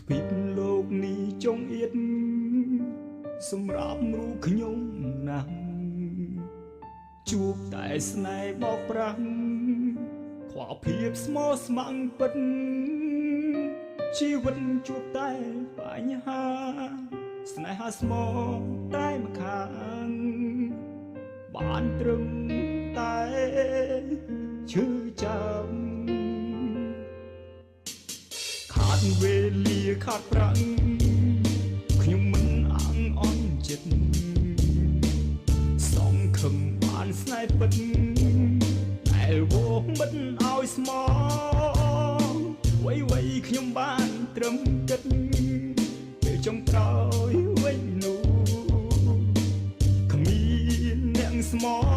ពិភពលោកនេះចងអៀតសម្រាប់រូបខ្ញុំណាស់ជួបតែស្នេហ៍បោកប្រាស់ខ្វល់ភាពស្មោះស្ម័គ្រពិតជីវិតជួបតែបញ្ហាស្នេហាស្មោះតែម្ខាងបានត្រឹមតែឈឺចាំខាត់វេលាខាត់ប្រាំងខ្ញុំមិនអាងអន់ចិត្តសងខឹងបានស្នេហ៍ពិតតែវោមិនឲ្យស្មោះវៃខ្ញុំបានត្រឹមគិតពេលចុងក្រោយវិញនោះគ្មានអ្នកស្មោះ